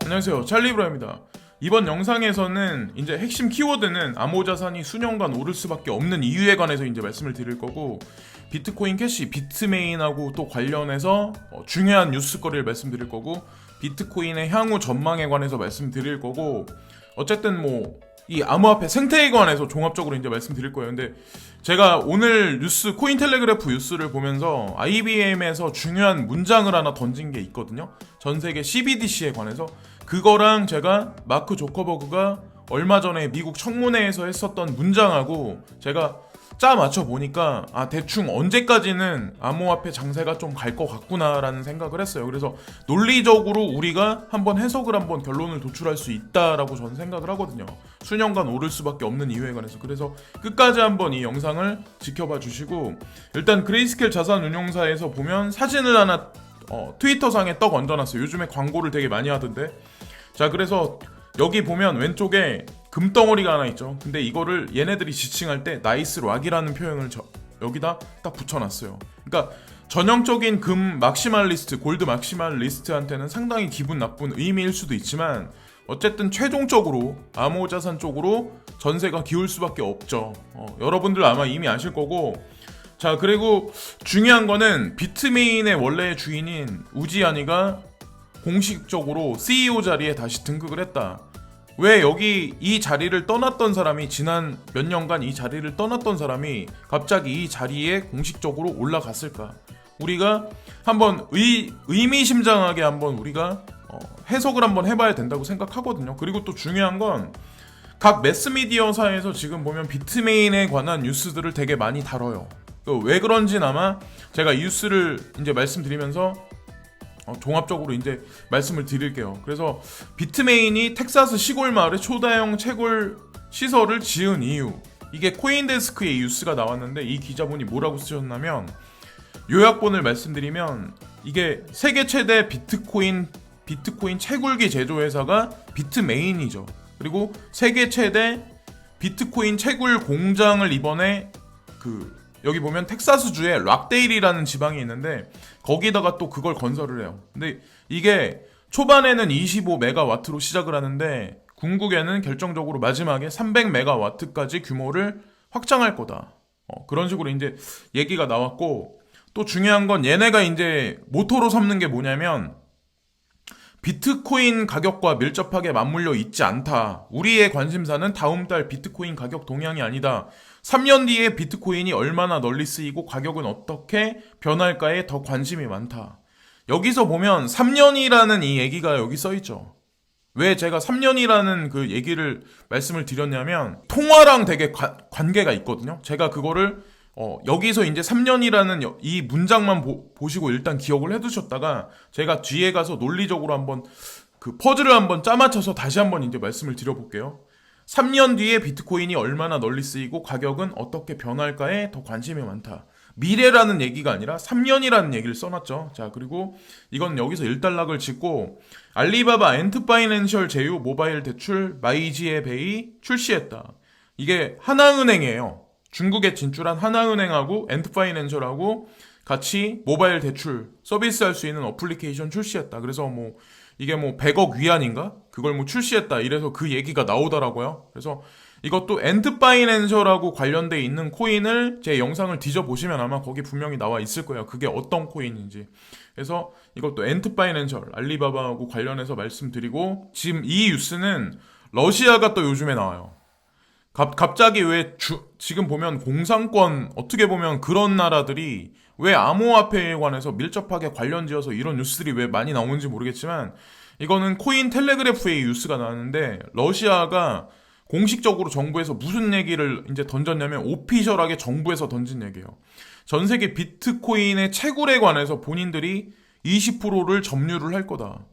안녕하세요, 찰리브라입니다. 이번 영상에서는 이제 핵심 키워드는 암호자산이 수년간 오를 수밖에 없는 이유에 관해서 이제 말씀을 드릴 거고, 비트코인 캐시, 비트메인하고 또 관련해서 중요한 뉴스거리를 말씀드릴 거고, 비트코인의 향후 전망에 관해서 말씀드릴 거고, 어쨌든 이 암호화폐 생태에 관해서 종합적으로 이제 말씀드릴 거예요. 근데 제가 오늘 뉴스, 코인텔레그래프 뉴스를 보면서 IBM에서 중요한 문장을 하나 던진 게 있거든요. 전 세계 CBDC에 관해서. 그거랑 제가 마크 조커버그가 얼마 전에 미국 청문회에서 했었던 문장하고 제가 짜 맞춰 보니까 대충 언제까지는 암호화폐 장세가 좀 갈 것 같구나라는 생각을 했어요. 그래서 논리적으로 우리가 한번 해석을 한번 결론을 도출할 수 있다라고 저는 생각을 하거든요. 수년간 오를 수밖에 없는 이유에 관해서. 그래서 끝까지 한번 이 영상을 지켜봐 주시고, 일단 그레이스케일 자산운용사에서 보면 사진을 하나 트위터상에 떡 얹어놨어요. 요즘에 광고를 되게 많이 하던데. 자, 그래서 여기 보면 왼쪽에 금덩어리가 하나 있죠. 근데 이거를 얘네들이 지칭할 때 나이스 락이라는 표현을 여기다 딱 붙여놨어요. 그러니까 전형적인 금 막시말리스트, 골드 막시말리스트한테는 상당히 기분 나쁜 의미일 수도 있지만, 어쨌든 최종적으로 암호자산 쪽으로 전세가 기울 수밖에 없죠. 여러분들 아마 이미 아실 거고. 자, 그리고 중요한 거는 비트메인의 원래 주인인 우지아니가 공식적으로 CEO 자리에 다시 등극을 했다. 왜 여기 이 자리를 떠났던 사람이, 지난 몇 년간 이 자리를 떠났던 사람이 갑자기 이 자리에 공식적으로 올라갔을까? 우리가 한번 의미심장하게 한번 우리가 해석을 한번 해봐야 된다고 생각하거든요. 그리고 또 중요한 건 각 매스미디어사에서 지금 보면 비트메인에 관한 뉴스들을 되게 많이 다뤄요. 왜 그런지는 아마 제가 이 뉴스를 이제 말씀드리면서 종합적으로 이제 말씀을 드릴게요. 그래서 비트메인이 텍사스 시골 마을에 초다형 채굴 시설을 지은 이유, 이게 코인데스크에 뉴스가 나왔는데 이 기자분이 뭐라고 쓰셨냐면, 요약본을 말씀드리면 이게 세계 최대 비트코인 채굴기 제조회사가 비트메인이죠. 그리고 세계 최대 비트코인 채굴 공장을 이번에 여기 보면 텍사스주에 락데일이라는 지방이 있는데 거기다가 또 그걸 건설을 해요. 근데 이게 초반에는 25메가와트로 시작을 하는데 궁극에는 결정적으로 마지막에 300메가와트까지 규모를 확장할 거다. 그런 식으로 이제 얘기가 나왔고, 또 중요한 건 얘네가 이제 모토로 삼는 게 뭐냐면, 비트코인 가격과 밀접하게 맞물려 있지 않다. 우리의 관심사는 다음 달 비트코인 가격 동향이 아니다. 3년 뒤에 비트코인이 얼마나 널리 쓰이고 가격은 어떻게 변할까에 더 관심이 많다. 여기서 보면 3년이라는 이 얘기가 여기 써있죠. 왜 제가 3년이라는 그 얘기를 말씀을 드렸냐면, 통화랑 되게 관계가 있거든요. 제가 그거를 여기서 이제 3년이라는 이 문장만 보시고 일단 기억을 해두셨다가 제가 뒤에 가서 논리적으로 한번 그 퍼즐을 한번 짜맞춰서 다시 한번 이제 말씀을 드려볼게요. 3년 뒤에 비트코인이 얼마나 널리 쓰이고 가격은 어떻게 변할까에 더 관심이 많다. 미래라는 얘기가 아니라 3년이라는 얘기를 써놨죠. 자, 그리고 이건 여기서 일단락을 짓고, 알리바바 엔트파이낸셜 제휴 모바일 대출 마이지에베이 출시했다. 이게 하나은행이에요. 중국에 진출한 하나은행하고 엔트파이낸셜하고 같이 모바일 대출 서비스할 수 있는 어플리케이션 출시했다. 그래서 이게 100억 위안인가? 그걸 출시했다. 이래서 그 얘기가 나오더라고요. 그래서 이것도 엔트파이낸셜하고 관련돼 있는 코인을 제 영상을 뒤져보시면 아마 거기 분명히 나와 있을 거예요. 그게 어떤 코인인지. 그래서 이것도 엔트파이낸셜, 알리바바하고 관련해서 말씀드리고, 지금 이 뉴스는 러시아가 또 요즘에 나와요. 갑자기 왜 지금 보면 공산권, 어떻게 보면 그런 나라들이 왜 암호화폐에 관해서 밀접하게 관련지어서 이런 뉴스들이 왜 많이 나오는지 모르겠지만, 이거는 코인 텔레그래프의 뉴스가 나왔는데, 러시아가 공식적으로 정부에서 무슨 얘기를 이제 던졌냐면, 오피셜하게 정부에서 던진 얘기예요. 전 세계 비트코인의 채굴에 관해서 본인들이 20%를 점유를 할 거다.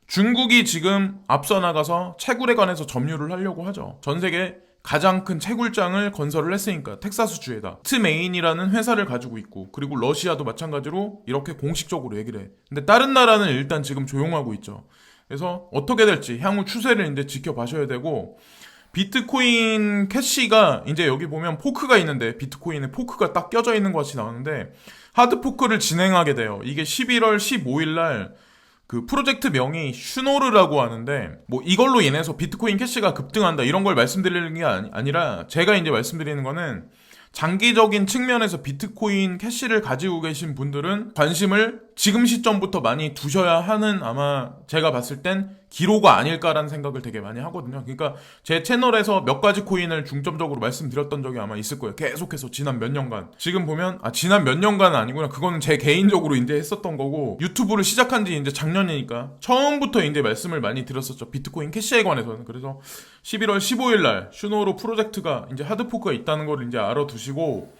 중국이 지금 앞서 나가서 채굴에 관해서 점유를 하려고 하죠. 전 세계 가장 큰 채굴장을 건설을 했으니까, 텍사스주에다. 비트메인이라는 회사를 가지고 있고, 그리고 러시아도 마찬가지로 이렇게 공식적으로 얘기를 해. 근데 다른 나라는 일단 지금 조용하고 있죠. 그래서 어떻게 될지 향후 추세를 이제 지켜봐셔야 되고, 비트코인 캐시가 이제 여기 보면 포크가 있는데, 비트코인에 포크가 딱 껴져 있는 것 같이 나오는데 하드포크를 진행하게 돼요. 이게 11월 15일 날 그 프로젝트 명이 슈노르라고 하는데 뭐 이걸로 인해서 비트코인 캐시가 급등한다 이런 걸 말씀드리는 게 아니라 제가 이제 말씀드리는 거는 장기적인 측면에서 비트코인 캐시를 가지고 계신 분들은 관심을 지금 시점부터 많이 두셔야 하는 아마 제가 봤을 땐 기로가 아닐까라는 생각을 되게 많이 하거든요. 그러니까 제 채널에서 몇 가지 코인을 중점적으로 말씀드렸던 적이 아마 있을 거예요. 계속해서 지난 몇 년간. 지금 보면 지난 몇 년간은 아니구나. 그거는 제 개인적으로 이제 했었던 거고 유튜브를 시작한 지 이제 작년이니까 처음부터 이제 말씀을 많이 드렸었죠. 비트코인 캐시에 관해서는. 그래서 11월 15일 날 슈노로 프로젝트가 이제 하드포크가 있다는 걸 이제 알아두시고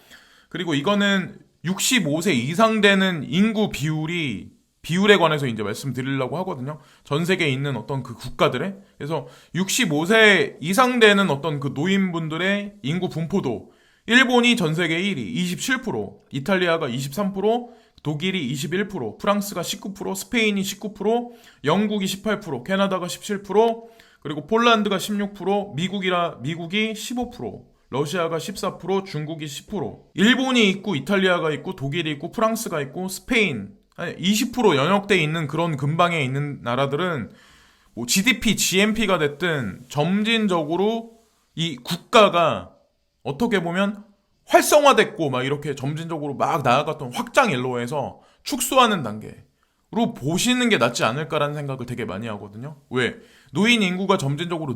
그리고 이거는 65세 이상 되는 인구 비율에 관해서 이제 말씀드리려고 하거든요. 전 세계에 있는 어떤 그 국가들의. 그래서 65세 이상 되는 어떤 그 노인분들의 인구 분포도 일본이 전 세계 1위, 27%, 이탈리아가 23%, 독일이 21%, 프랑스가 19%, 스페인이 19%, 영국이 18%, 캐나다가 17%, 그리고 폴란드가 16%, 미국이 15%, 러시아가 14%, 중국이 10%, 일본이 있고 이탈리아가 있고 독일이 있고 프랑스가 있고 스페인 20% 연역돼 있는 그런 근방에 있는 나라들은 뭐 GDP, GNP가 됐든 점진적으로 이 국가가 어떻게 보면 활성화됐고 막 이렇게 점진적으로 막 나아갔던 확장 일로에서 축소하는 단계로 보시는 게 낫지 않을까라는 생각을 되게 많이 하거든요. 왜? 노인 인구가 점진적으로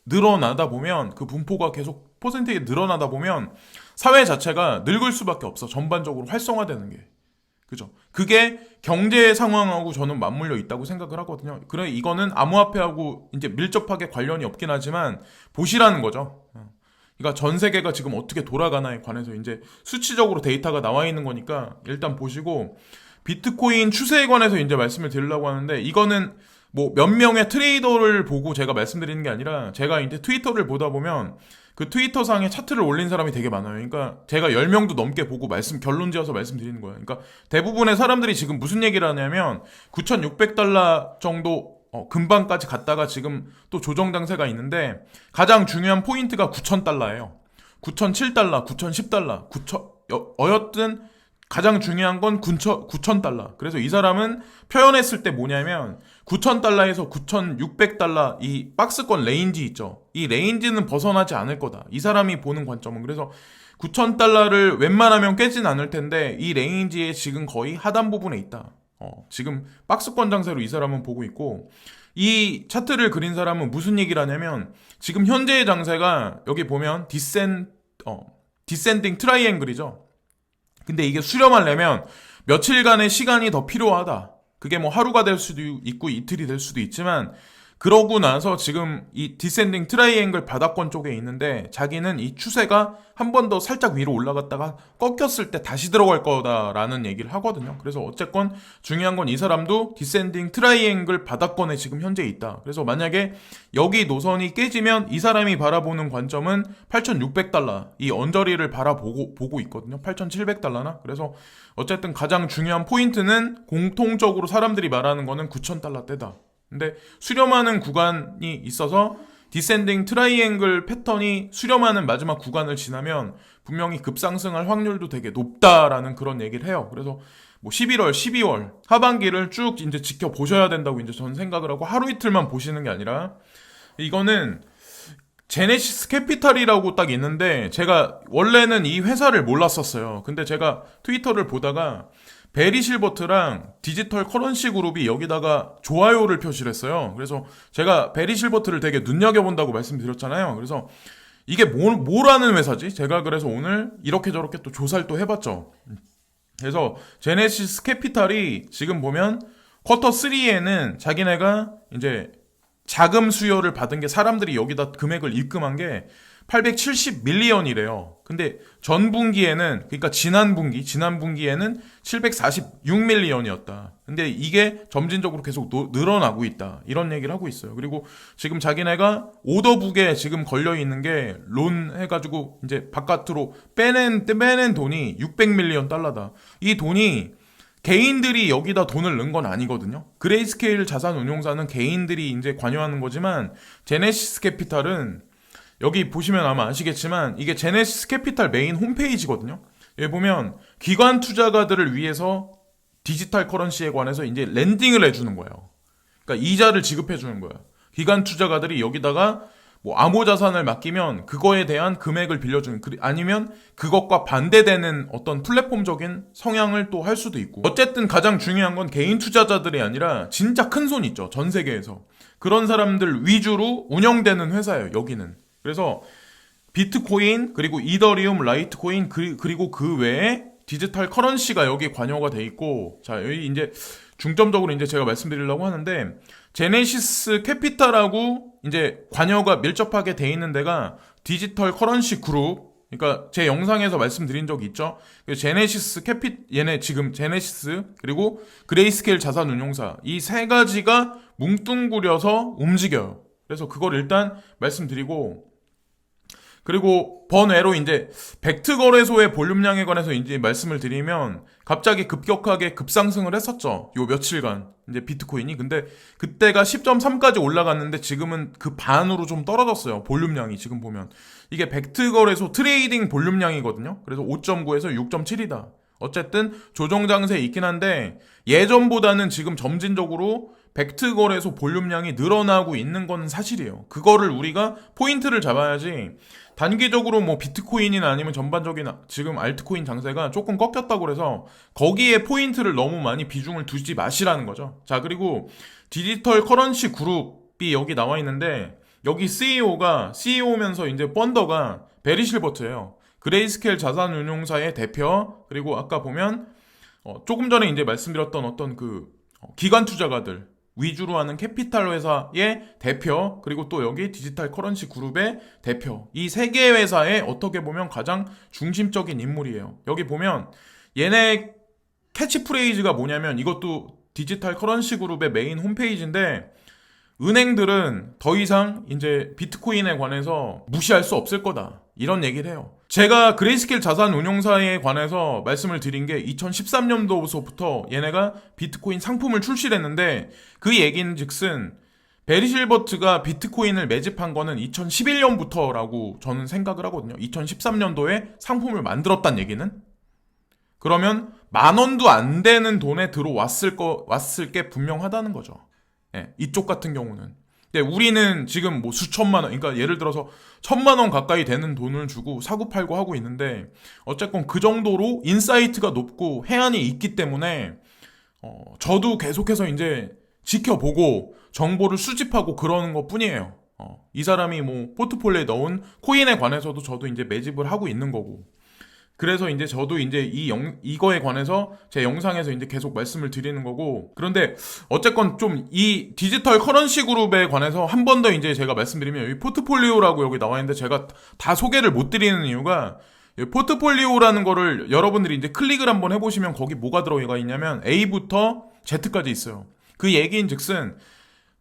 늘어나다 보면 그 분포가 계속 퍼센테이지 늘어나다 보면 사회 자체가 늙을 수밖에 없어. 전반적으로 활성화되는 게. 그죠? 그게 경제 상황하고 저는 맞물려 있다고 생각을 하거든요. 그래 이거는 암호화폐하고 이제 밀접하게 관련이 없긴 하지만 보시라는 거죠. 그러니까 전 세계가 지금 어떻게 돌아가나에 관해서 이제 수치적으로 데이터가 나와 있는 거니까 일단 보시고 비트코인 추세에 관해서 이제 말씀을 드리려고 하는데 이거는 뭐 몇 명의 트레이더를 보고 제가 말씀드리는 게 아니라 제가 이제 트위터를 보다 보면 그 트위터상에 차트를 올린 사람이 되게 많아요. 그러니까 제가 10명도 넘게 보고 결론 지어서 말씀드리는 거예요. 그러니까 대부분의 사람들이 지금 무슨 얘기를 하냐면 9,600달러 정도 근방까지 갔다가 지금 또 조정 장세가 있는데 가장 중요한 포인트가 9,000달러예요. 9,007달러, 9,010달러, 어여튼 가장 중요한 건 9,000달러. 그래서 이 사람은 표현했을 때 뭐냐면 9,000달러에서 9,600달러 이 박스권 레인지 있죠. 이 레인지는 벗어나지 않을 거다. 이 사람이 보는 관점은. 그래서 9,000달러를 웬만하면 깨진 않을 텐데 이 레인지에 지금 거의 하단 부분에 있다. 지금 박스권 장세로 이 사람은 보고 있고 이 차트를 그린 사람은 무슨 얘기를 하냐면 지금 현재의 장세가 여기 보면 디센딩 트라이앵글이죠. 근데 이게 수렴하려면 며칠간의 시간이 더 필요하다. 그게 뭐 하루가 될 수도 있고 이틀이 될 수도 있지만 그러고 나서 지금 이 디센딩 트라이앵글 바닥권 쪽에 있는데 자기는 이 추세가 한 번 더 살짝 위로 올라갔다가 꺾였을 때 다시 들어갈 거다라는 얘기를 하거든요. 그래서 어쨌건 중요한 건 이 사람도 디센딩 트라이앵글 바닥권에 지금 현재 있다. 그래서 만약에 여기 노선이 깨지면 이 사람이 바라보는 관점은 8,600달러 이 언저리를 보고 있거든요. 8,700달러나. 그래서 어쨌든 가장 중요한 포인트는 공통적으로 사람들이 말하는 거는 9,000달러대다. 근데 수렴하는 구간이 있어서 디센딩 트라이앵글 패턴이 수렴하는 마지막 구간을 지나면 분명히 급상승할 확률도 되게 높다라는 그런 얘기를 해요. 그래서 뭐 11월, 12월 하반기를 쭉 이제 지켜보셔야 된다고 이제 저는 생각을 하고 하루 이틀만 보시는 게 아니라 이거는 제네시스 캐피탈이라고 딱 있는데 제가 원래는 이 회사를 몰랐었어요. 근데 제가 트위터를 보다가 베리 실버트랑 디지털 커런시 그룹이 여기다가 좋아요를 표시를 했어요. 그래서 제가 베리 실버트를 되게 눈여겨본다고 말씀드렸잖아요. 그래서 이게 뭐라는 회사지? 제가 그래서 오늘 이렇게 저렇게 또 조사를 또 해봤죠. 그래서 제네시스 캐피탈이 지금 보면 쿼터 3에는 자기네가 이제 자금 수요를 받은 게 사람들이 여기다 금액을 입금한 게 870밀리언이래요. 근데 전 분기에는 그러니까 지난 분기에는 746밀리언이었다. 근데 이게 점진적으로 계속 늘어나고 있다. 이런 얘기를 하고 있어요. 그리고 지금 자기네가 오더북에 지금 걸려 있는 게 론 해가지고 이제 바깥으로 빼낸 돈이 600밀리언 달러다. 이 돈이 개인들이 여기다 돈을 넣은 건 아니거든요. 그레이스케일 자산운용사는 개인들이 이제 관여하는 거지만 제네시스 캐피탈은 여기 보시면 아마 아시겠지만 이게 제네시스 캐피탈 메인 홈페이지거든요. 여기 보면 기관 투자가들을 위해서 디지털 커런시에 관해서 이제 랜딩을 해주는 거예요. 그러니까 이자를 지급해주는 거예요. 기관 투자가들이 여기다가 뭐 암호자산을 맡기면 그거에 대한 금액을 빌려주는, 아니면 그것과 반대되는 어떤 플랫폼적인 성향을 또 할 수도 있고. 어쨌든 가장 중요한 건 개인 투자자들이 아니라 진짜 큰 손 있죠, 전 세계에서. 그런 사람들 위주로 운영되는 회사예요, 여기는. 그래서 비트코인, 그리고 이더리움, 라이트코인, 그리고 그 외에 디지털 커런시가 여기에 관여가 돼 있고, 자, 여기 이제 중점적으로 이제 제가 말씀드리려고 하는데, 제네시스 캐피탈하고 이제 관여가 밀접하게 돼 있는 데가 디지털 커런시 그룹. 그러니까 제 영상에서 말씀드린 적이 있죠. 제네시스 얘네 지금 제네시스, 그리고 그레이스케일 자산운용사, 이 세 가지가 뭉뚱그려서 움직여요. 그래서 그걸 일단 말씀드리고, 그리고 번외로 이제 벡트 거래소의 볼륨량에 관해서 이제 말씀을 드리면, 갑자기 급격하게 급상승을 했었죠, 요 며칠간 이제 비트코인이. 근데 그때가 10.3까지 올라갔는데 지금은 그 반으로 좀 떨어졌어요, 볼륨량이. 지금 보면 이게 벡트 거래소 트레이딩 볼륨량이거든요. 그래서 5.9에서 6.7이다. 어쨌든 조정 장세에 있긴 한데, 예전보다는 지금 점진적으로 벡트 거래소 볼륨량이 늘어나고 있는 건 사실이에요. 그거를 우리가 포인트를 잡아야지, 단기적으로 뭐 비트코인이나 아니면 전반적인 지금 알트코인 장세가 조금 꺾였다고 그래서 거기에 포인트를 너무 많이 비중을 두지 마시라는 거죠. 자, 그리고 디지털 커런시 그룹이 여기 나와 있는데, 여기 CEO면서 이제 펀더가 베리 실버트예요. 그레이스케일 자산운용사의 대표. 그리고 아까 보면 조금 전에 이제 말씀드렸던 어떤 그 기관 투자가들 위주로 하는 캐피탈 회사의 대표, 그리고 또 여기 디지털 커런시 그룹의 대표. 이 세 개의 회사의 어떻게 보면 가장 중심적인 인물이에요. 여기 보면 얘네 캐치프레이즈가 뭐냐면, 이것도 디지털 커런시 그룹의 메인 홈페이지인데, 은행들은 더 이상 이제 비트코인에 관해서 무시할 수 없을 거다, 이런 얘기를 해요. 제가 그레이스케일 자산운용사에 관해서 말씀을 드린 게 2013년도부터 얘네가 비트코인 상품을 출시를 했는데, 그 얘기는 즉슨 베리 실버트가 비트코인을 매집한 거는 2011년부터라고 저는 생각을 하거든요. 2013년도에 상품을 만들었단 얘기는. 그러면 10,000원도 안 되는 돈에 들어왔을 게 분명하다는 거죠. 예, 이쪽 같은 경우는. 근데 우리는 지금 뭐 수천만 원, 그러니까 예를 들어서 1,000만 원 가까이 되는 돈을 주고 사고팔고 하고 있는데, 어쨌건 그 정도로 인사이트가 높고 해안이 있기 때문에 저도 계속해서 이제 지켜보고 정보를 수집하고 그러는 것 뿐이에요. 이 사람이 뭐 포트폴리오에 넣은 코인에 관해서도 저도 이제 매집을 하고 있는 거고. 그래서 이제 저도 이제 이거에 관해서 제 영상에서 이제 계속 말씀을 드리는 거고. 그런데 어쨌건 좀 이 디지털 커런시 그룹에 관해서 한 번 더 이제 제가 말씀드리면, 여기 포트폴리오라고 여기 나와 있는데 제가 다 소개를 못 드리는 이유가, 포트폴리오라는 거를 여러분들이 이제 클릭을 한번 해보시면 거기 뭐가 들어가 있냐면 A부터 Z까지 있어요. 그 얘기인 즉슨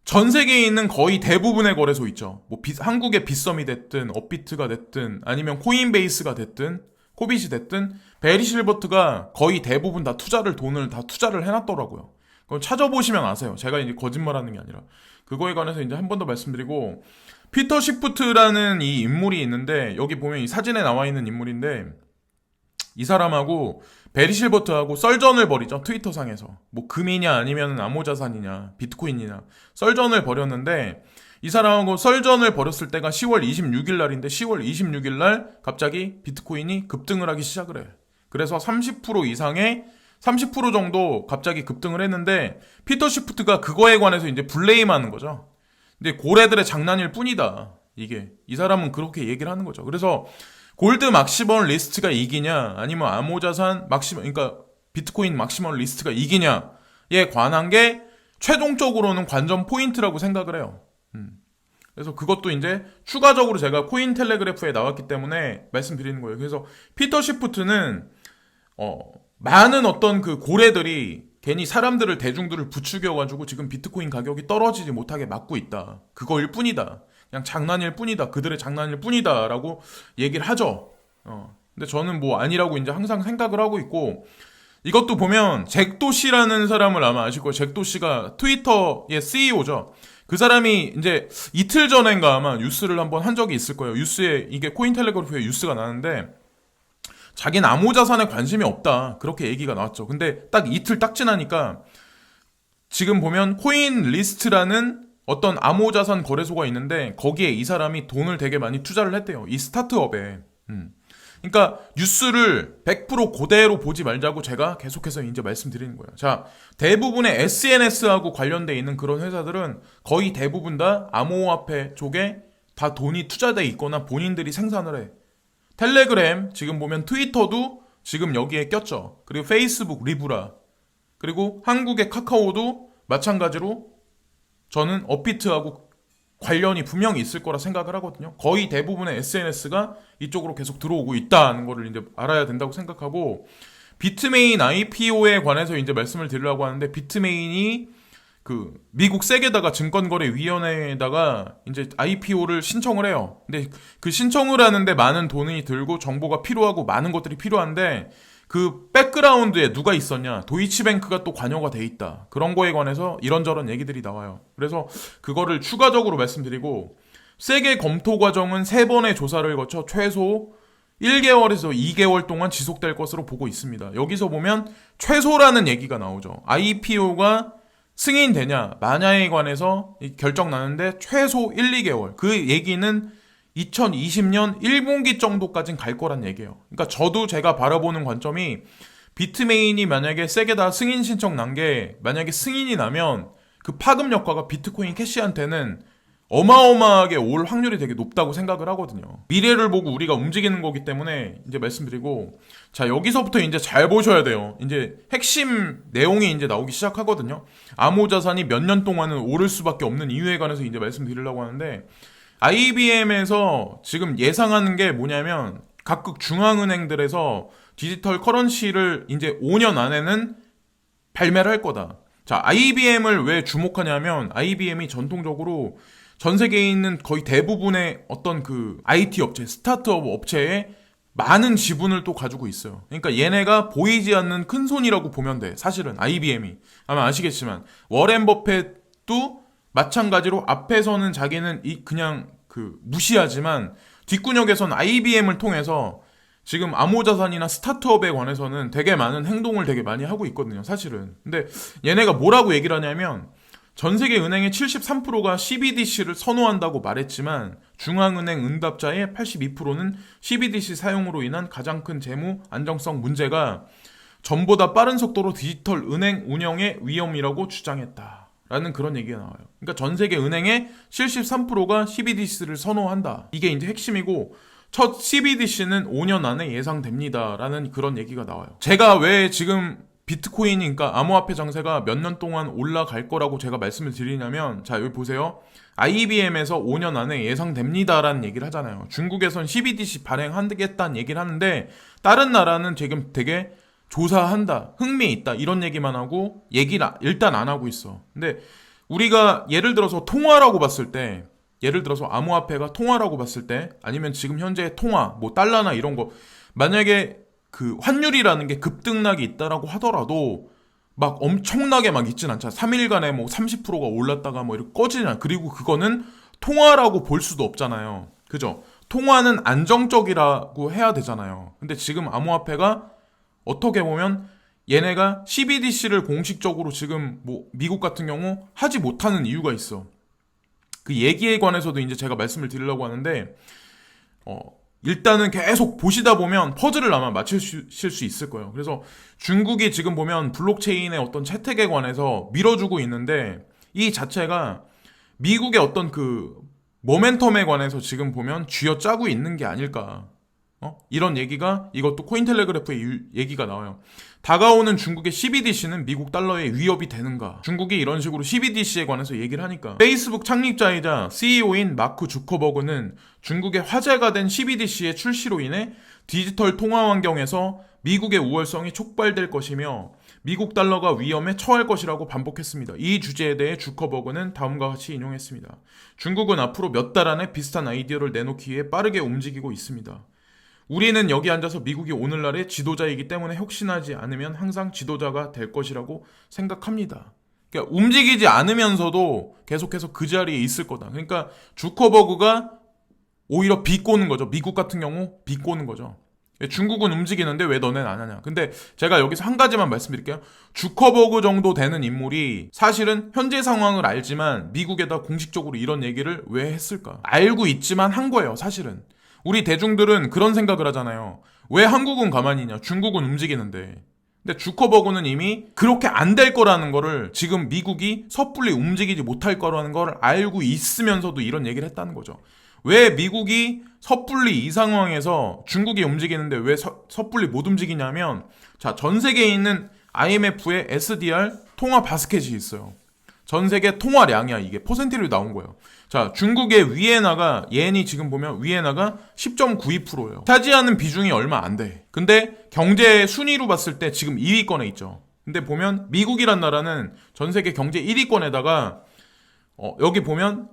전 세계에 있는 거의 대부분의 거래소 있죠. 뭐 한국의 빗썸이 됐든 업비트가 됐든 아니면 코인베이스가 됐든 코빗이 됐든, 베리 실버트가 거의 대부분 돈을 다 투자를 해놨더라고요. 그건 찾아보시면 아세요. 제가 이제 거짓말하는 게 아니라. 그거에 관해서 이제 한 번 더 말씀드리고, 피터 시프트라는 이 인물이 있는데, 여기 보면 이 사진에 나와 있는 인물인데, 이 사람하고 베리 실버트하고 썰전을 벌이죠, 트위터상에서. 뭐 금이냐 아니면 암호자산이냐 비트코인이냐 썰전을 벌였는데, 이 사람하고 썰전을 벌였을 때가 10월 26일 날인데, 10월 26일 날 갑자기 비트코인이 급등을 하기 시작을 해. 그래서 30% 이상의 30% 정도 갑자기 급등을 했는데, 피터 시프트가 그거에 관해서 이제 블레임하는 거죠. 근데 고래들의 장난일 뿐이다, 이게. 이 사람은 그렇게 얘기를 하는 거죠. 그래서 골드 막시멀 리스트가 이기냐 아니면 암호자산 그러니까 비트코인 막시멀 리스트가 이기냐에 관한 게 최종적으로는 관전 포인트라고 생각을 해요. 그래서 그것도 이제 추가적으로 제가 코인 텔레그래프에 나왔기 때문에 말씀드리는 거예요. 그래서 피터 시프트는 많은 어떤 그 고래들이 괜히 대중들을 부추겨가지고 지금 비트코인 가격이 떨어지지 못하게 막고 있다, 그거일 뿐이다, 그냥 장난일 뿐이다, 그들의 장난일 뿐이다 라고 얘기를 하죠. 근데 저는 뭐 아니라고 이제 항상 생각을 하고 있고, 이것도 보면 잭도시라는 사람을 아마 아실 거예요. 잭도시가 트위터의 CEO죠. 그 사람이 이제 이틀 전인가 아마 뉴스를 한번 한 적이 있을 거예요. 뉴스에, 이게 코인텔레그래프에 뉴스가 나는데, 자기는 암호자산에 관심이 없다. 그렇게 얘기가 나왔죠. 근데 딱 이틀 딱 지나니까 지금 보면 코인 리스트라는 어떤 암호자산 거래소가 있는데 거기에 이 사람이 돈을 되게 많이 투자를 했대요. 이 스타트업에. 그러니까 뉴스를 100% 그대로 보지 말자고 제가 계속해서 이제 말씀드리는 거예요. 자, 대부분의 SNS하고 관련돼 있는 그런 회사들은 거의 대부분 다 암호화폐 쪽에 다 돈이 투자돼 있거나 본인들이 생산을 해. 텔레그램, 지금 보면 트위터도 지금 여기에 꼈죠. 그리고 페이스북, 리브라. 그리고 한국의 카카오도 마찬가지로 저는 업비트하고 관련이 분명히 있을 거라 생각을 하거든요. 거의 대부분의 SNS가 이쪽으로 계속 들어오고 있다는 거를 이제 알아야 된다고 생각하고, 비트메인 IPO에 관해서 이제 말씀을 드리려고 하는데, 비트메인이 그 미국 세계다가 증권거래위원회에다가 이제 IPO를 신청을 해요. 근데 그 신청을 하는데 많은 돈이 들고 정보가 필요하고 많은 것들이 필요한데, 그 백그라운드에 누가 있었냐? 도이치뱅크가 또 관여가 돼 있다. 그런 거에 관해서 이런저런 얘기들이 나와요. 그래서 그거를 추가적으로 말씀드리고, 세계 검토 과정은 3번의 조사를 거쳐 최소 1개월에서 2개월 동안 지속될 것으로 보고 있습니다. 여기서 보면 최소라는 얘기가 나오죠. IPO가 승인되냐 마냐에 관해서 결정 나는데 최소 1, 2개월. 그 얘기는 2020년 1분기 정도까진 갈 거란 얘기예요. 그러니까 저도 제가 바라보는 관점이, 비트메인이 만약에 세게다 승인 신청 난 게 만약에 승인이 나면 그 파급 효과가 비트코인 캐시한테는 어마어마하게 올 확률이 되게 높다고 생각을 하거든요. 미래를 보고 우리가 움직이는 거기 때문에 이제 말씀드리고, 자, 여기서부터 이제 잘 보셔야 돼요. 이제 핵심 내용이 이제 나오기 시작하거든요. 암호자산이 몇 년 동안은 오를 수밖에 없는 이유에 관해서 이제 말씀드리려고 하는데, IBM에서 지금 예상하는 게 뭐냐면, 각국 중앙은행들에서 디지털 커런시를 이제 5년 안에는 발매를 할 거다. 자, IBM을 왜 주목하냐면, IBM이 전통적으로 전 세계에 있는 거의 대부분의 어떤 그 IT 업체, 스타트업 업체에 많은 지분을 또 가지고 있어요. 그러니까 얘네가 보이지 않는 큰 손이라고 보면 돼. 사실은 IBM이. 아마 아시겠지만 워렌 버핏도 마찬가지로 앞에서는 자기는 그냥 그 무시하지만 뒷구녕에서는 IBM을 통해서 지금 암호자산이나 스타트업에 관해서는 되게 많은 행동을 되게 많이 하고 있거든요, 사실은. 근데 얘네가 뭐라고 얘기를 하냐면, 전 세계 은행의 73%가 CBDC를 선호한다고 말했지만 중앙은행 응답자의 82%는 CBDC 사용으로 인한 가장 큰 재무 안정성 문제가 전보다 빠른 속도로 디지털 은행 운영의 위험이라고 주장했다. 라는 그런 얘기가 나와요. 그러니까 전 세계 은행의 73%가 CBDC를 선호한다. 이게 이제 핵심이고, 첫 CBDC는 5년 안에 예상됩니다. 라는 그런 얘기가 나와요. 제가 왜 지금 비트코인이니까 암호화폐 장세가 몇 년 동안 올라갈 거라고 제가 말씀을 드리냐면, 자, 여기 보세요. IBM에서 5년 안에 예상됩니다라는 얘기를 하잖아요. 중국에선 CBDC 발행하겠다는 얘기를 하는데, 다른 나라는 지금 되게 조사한다, 흥미있다, 이런 얘기만 하고 얘기를 일단 안 하고 있어. 근데 우리가 예를 들어서 통화라고 봤을 때, 예를 들어서 암호화폐가 통화라고 봤을 때, 아니면 지금 현재 통화, 뭐 달러나 이런 거, 만약에 그 환율이라는 게 급등락이 있다라고 하더라도 막 엄청나게 막 있진 않잖아. 3일간에 뭐 30%가 올랐다가 뭐 이렇게 꺼지냐. 그리고 그거는 통화라고 볼 수도 없잖아요. 그죠? 통화는 안정적이라고 해야 되잖아요. 근데 지금 암호화폐가 어떻게 보면 얘네가 CBDC를 공식적으로 지금 뭐 미국 같은 경우 하지 못하는 이유가 있어. 그 얘기에 관해서도 이제 제가 말씀을 드리려고 하는데, 일단은 계속 보시다 보면 퍼즐을 아마 맞추실 수 있을 거예요. 그래서 중국이 지금 보면 블록체인의 어떤 채택에 관해서 밀어주고 있는데, 이 자체가 미국의 어떤 그 모멘텀에 관해서 지금 보면 쥐어짜고 있는 게 아닐까. 이런 얘기가, 이것도 코인텔레그래프의 얘기가 나와요. 다가오는 중국의 CBDC는 미국 달러에 위협이 되는가? 중국이 이런 식으로 CBDC에 관해서 얘기를 하니까, 페이스북 창립자이자 CEO인 마크 주커버그는 중국의 화제가 된 CBDC의 출시로 인해 디지털 통화 환경에서 미국의 우월성이 촉발될 것이며 미국 달러가 위험에 처할 것이라고 반복했습니다. 이 주제에 대해 주커버그는 다음과 같이 인용했습니다. 중국은 앞으로 몇 달 안에 비슷한 아이디어를 내놓기 위해 빠르게 움직이고 있습니다. 우리는 여기 앉아서 미국이 오늘날의 지도자이기 때문에 혁신하지 않으면 항상 지도자가 될 것이라고 생각합니다. 그러니까 움직이지 않으면서도 계속해서 그 자리에 있을 거다. 그러니까 주커버그가 오히려 비꼬는 거죠. 미국 같은 경우 비꼬는 거죠. 중국은 움직이는데 왜 너넨 안 하냐. 근데 제가 여기서 한 가지만 말씀드릴게요. 주커버그 정도 되는 인물이 사실은 현재 상황을 알지만 미국에다 공식적으로 이런 얘기를 왜 했을까? 알고 있지만 한 거예요, 사실은. 우리 대중들은 그런 생각을 하잖아요. 왜 한국은 가만히 있냐? 중국은 움직이는데. 근데 주커버그는 이미 그렇게 안 될 거라는 거를 지금 미국이 섣불리 움직이지 못할 거라는 걸 알고 있으면서도 이런 얘기를 했다는 거죠. 왜 미국이 섣불리 이 상황에서 중국이 움직이는데 왜 섣불리 못 움직이냐면, 자, 전 세계에 있는 IMF의 SDR 통화 바스켓이 있어요. 전 세계 통화량이야. 이게 퍼센티로 나온 거예요. 자, 중국의 위에나가 예엔이 지금 보면 위에나가 10.92%예요. 차지하는 비중이 얼마 안 돼. 근데 경제 순위로 봤을 때 지금 2위권에 있죠. 근데 보면 미국이란 나라는 전 세계 경제 1위권에다가 여기 보면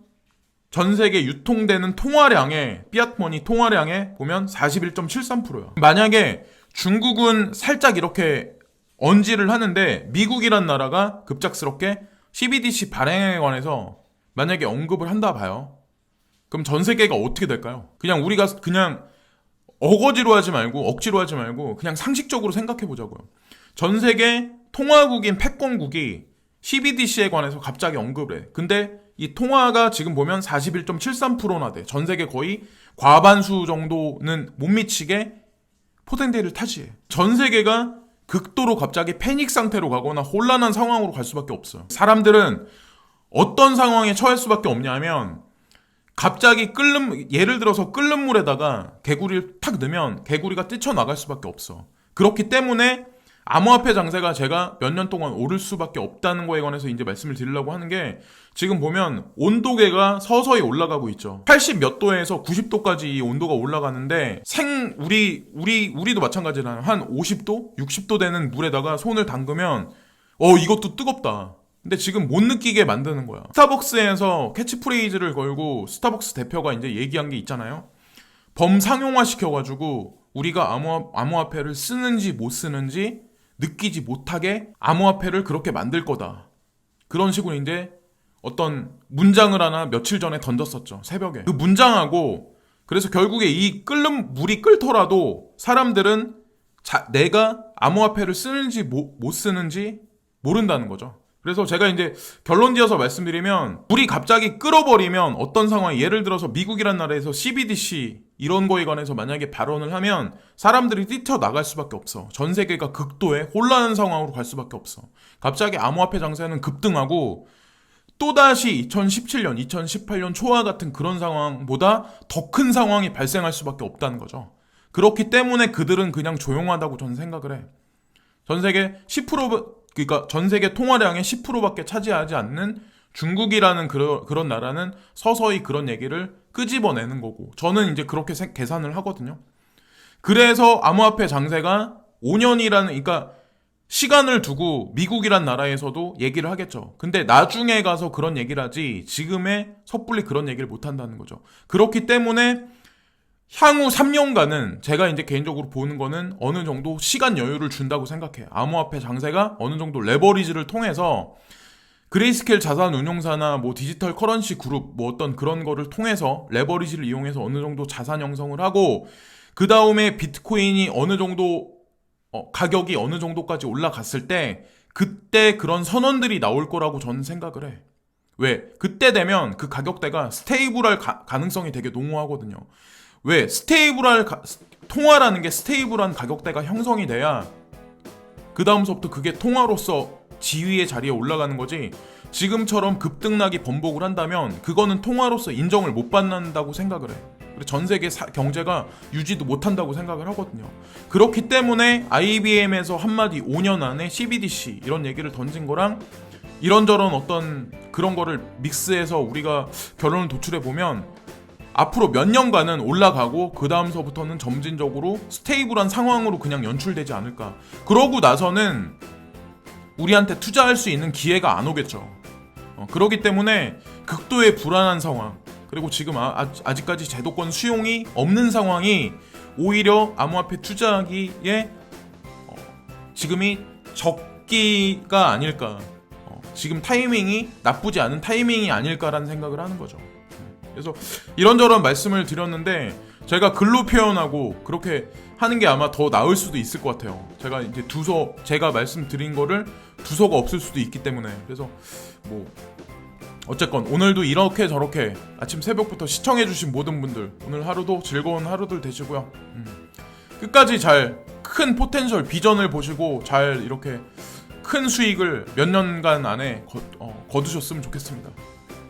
전 세계 유통되는 통화량에 피아트머니 통화량에 보면 41.73%예요. 만약에 중국은 살짝 이렇게 언지를 하는데 미국이란 나라가 급작스럽게 CBDC 발행에 관해서 만약에 언급을 한다 봐요. 그럼 전 세계가 어떻게 될까요? 그냥 우리가 그냥 어거지로 하지 말고 억지로 하지 말고 그냥 상식적으로 생각해 보자고요. 전 세계 통화국인 패권국이 CBDC에 관해서 갑자기 언급을 해. 근데 이 통화가 지금 보면 41.73%나 돼. 전 세계 거의 과반수 정도는 못 미치게 퍼센테이지를 차지해. 전 세계가 극도로 갑자기 패닉 상태로 가거나 혼란한 상황으로 갈 수밖에 없어요. 사람들은 어떤 상황에 처할 수밖에 없냐면 갑자기 예를 들어서 끓는 물에다가 개구리를 탁 넣으면 개구리가 뛰쳐나갈 수밖에 없어. 그렇기 때문에 암호화폐 장세가 제가 몇 년 동안 오를 수밖에 없다는 거에 관해서 이제 말씀을 드리려고 하는 게, 지금 보면 온도계가 서서히 올라가고 있죠. 80 몇 도에서 90도까지 이 온도가 올라가는데 우리도 마찬가지잖아요. 한 50도, 60도 되는 물에다가 손을 담그면 이것도 뜨겁다. 근데 지금 못 느끼게 만드는 거야. 스타벅스에서 캐치프레이즈를 걸고 스타벅스 대표가 이제 얘기한 게 있잖아요. 범상용화 시켜가지고 우리가 암호화폐를 쓰는지 못 쓰는지 느끼지 못하게 암호화폐를 그렇게 만들 거다. 그런 식으로 이제 어떤 문장을 하나 며칠 전에 던졌었죠. 새벽에. 그 문장하고, 그래서 결국에 이 끓는 물이 끓더라도 사람들은 내가 암호화폐를 쓰는지 못 쓰는지 모른다는 거죠. 그래서 제가 이제 결론 지어서 말씀드리면, 물이 갑자기 끓어버리면 어떤 상황이, 예를 들어서 미국이란 나라에서 CBDC 이런 거에 관해서 만약에 발언을 하면 사람들이 뛰쳐나갈 수밖에 없어. 전 세계가 극도의 혼란한 상황으로 갈 수밖에 없어. 갑자기 암호화폐 장세는 급등하고 또다시 2017년, 2018년 초와 같은 그런 상황보다 더 큰 상황이 발생할 수밖에 없다는 거죠. 그렇기 때문에 그들은 그냥 조용하다고 저는 생각을 해. 전 세계 10%, 그러니까 전 세계 통화량의 10%밖에 차지하지 않는 중국이라는 그런 나라는 서서히 그런 얘기를 끄집어내는 거고, 저는 이제 그렇게 계산을 하거든요. 그래서 암호화폐 장세가 5년이라는, 그러니까 시간을 두고 미국이란 나라에서도 얘기를 하겠죠. 근데 나중에 가서 그런 얘기를 하지 지금에 섣불리 그런 얘기를 못 한다는 거죠. 그렇기 때문에 향후 3년간은 제가 이제 개인적으로 보는 거는 어느 정도 시간 여유를 준다고 생각해요. 암호화폐 장세가 어느 정도 레버리지를 통해서 그레이스케일 자산운용사나 뭐 디지털 커런시 그룹 뭐 어떤 그런 거를 통해서 레버리지를 이용해서 어느 정도 자산 형성을 하고, 그 다음에 비트코인이 어느 정도 가격이 어느 정도까지 올라갔을 때 그때 그런 선언들이 나올 거라고 저는 생각을 해. 왜? 그때 되면 그 가격대가 스테이블할 가능성이 되게 농후하거든요. 왜? 통화라는 게 스테이블한 가격대가 형성이 돼야 그 다음서부터 그게 통화로서 지위의 자리에 올라가는 거지, 지금처럼 급등락이 번복을 한다면 그거는 통화로서 인정을 못 받는다고 생각을 해. 그리고 전 세계 경제가 유지도 못한다고 생각을 하거든요. 그렇기 때문에 IBM에서 한마디 5년 안에 CBDC 이런 얘기를 던진 거랑 이런저런 어떤 그런 거를 믹스해서 우리가 결론을 도출해보면 앞으로 몇 년간은 올라가고 그 다음서부터는 점진적으로 스테이블한 상황으로 그냥 연출되지 않을까. 그러고 나서는 우리한테 투자할 수 있는 기회가 안 오겠죠. 그렇기 때문에 극도의 불안한 상황, 그리고 지금 아직까지 제도권 수용이 없는 상황이 오히려 암호화폐 투자하기에 지금이 적기가 아닐까, 지금 타이밍이 나쁘지 않은 타이밍이 아닐까라는 생각을 하는 거죠. 그래서 이런저런 말씀을 드렸는데 제가 글로 표현하고 그렇게 하는 게 아마 더 나을 수도 있을 것 같아요. 제가 이제 제가 말씀드린 거를 두서가 없을 수도 있기 때문에. 그래서 뭐 어쨌건 오늘도 이렇게 저렇게 아침 새벽부터 시청해주신 모든 분들 오늘 하루도 즐거운 하루들 되시고요. 끝까지 잘 큰 포텐셜 비전을 보시고 잘 이렇게 큰 수익을 몇 년간 안에 거두셨으면 좋겠습니다.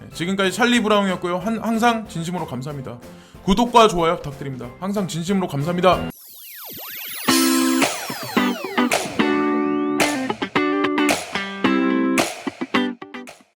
네, 지금까지 찰리 브라운이었고요. 항상 진심으로 감사합니다. 구독과 좋아요 부탁드립니다. 항상 진심으로 감사합니다.